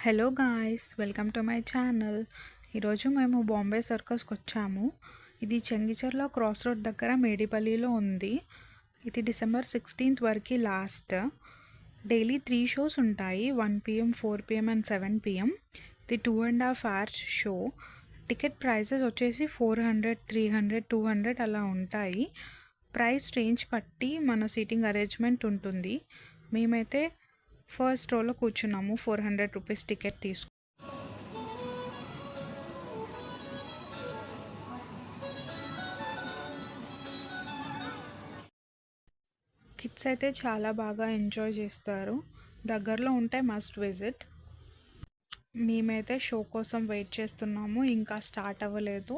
Hello guys, welcome to my channel. ఈరోజు మేము బాంబే సర్కస్కి వచ్చాము. ఇది చెంగిచెర్ల క్రాస్ రోడ్ దగ్గర మేడిపల్లిలో ఉంది. ఇది డిసెంబర్ 16th వరకు లాస్ట్. డైలీ 3 షోస్ ఉంటాయి, 1 PM, 4 PM అండ్ 7 PM. ఇది 2.5 hours షో. టికెట్ ప్రైసెస్ వచ్చేసి 400, 300, 200 అలా ఉంటాయి. ప్రైస్ రేంజ్ బట్టి మన సీటింగ్ అరేంజ్మెంట్ ఉంటుంది. మేమైతే ఫస్ట్ రోలో కూర్చున్నాము. 400 రూపీస్ టికెట్ తీసుకు. కిడ్స్ అయితే చాలా బాగా ఎంజాయ్ చేస్తారు. దగ్గరలో ఉంటే మస్ట్ విజిట్. మేమైతే షో కోసం వెయిట్ చేస్తున్నాము, ఇంకా స్టార్ట్ అవ్వలేదు.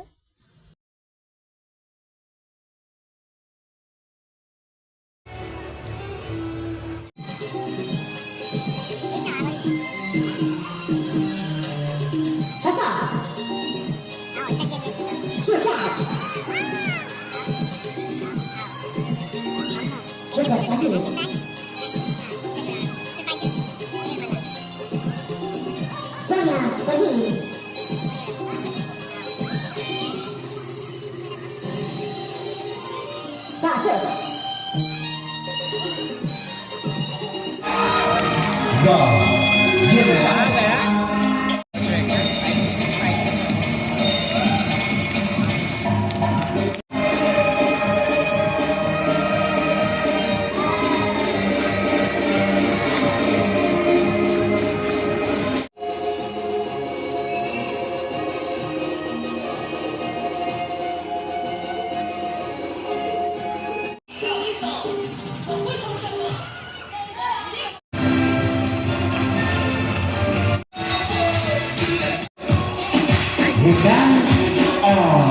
We dance on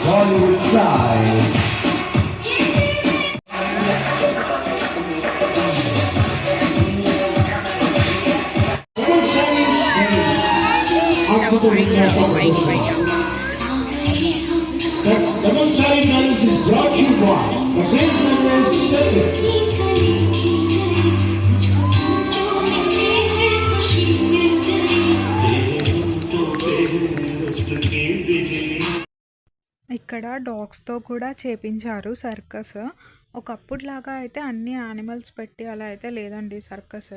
Bollywood style. The Demonstrating Dance is brought to you by the Great Memories Circus. ఇక్కడ డాగ్స్తో కూడా చేపించారు సర్కస్. ఒకప్పుడులాగా అయితే అన్ని యానిమల్స్ పెట్టి అలా అయితే లేదండి సర్కస్.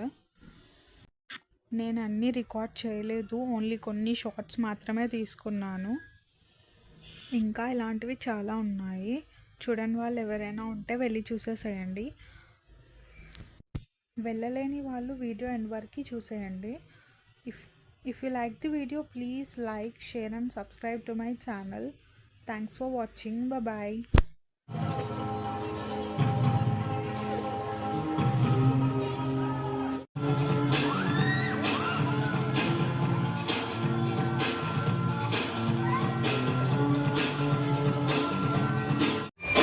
నేను అన్నీ రికార్డ్ చేయలేదు, ఓన్లీ కొన్ని షార్ట్స్ మాత్రమే తీసుకున్నాను. ఇంకా ఇలాంటివి చాలా ఉన్నాయి. చూడని వాళ్ళు ఎవరైనా ఉంటే వెళ్ళి చూసేసేయండి. వెళ్ళలేని వాళ్ళు వీడియో ఎండ్ వరకు చూసేయండి. If you like the video, please like, share and subscribe to my channel. Thanks for watching. Bye bye.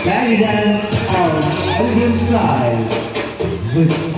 Belly dance on Indian style with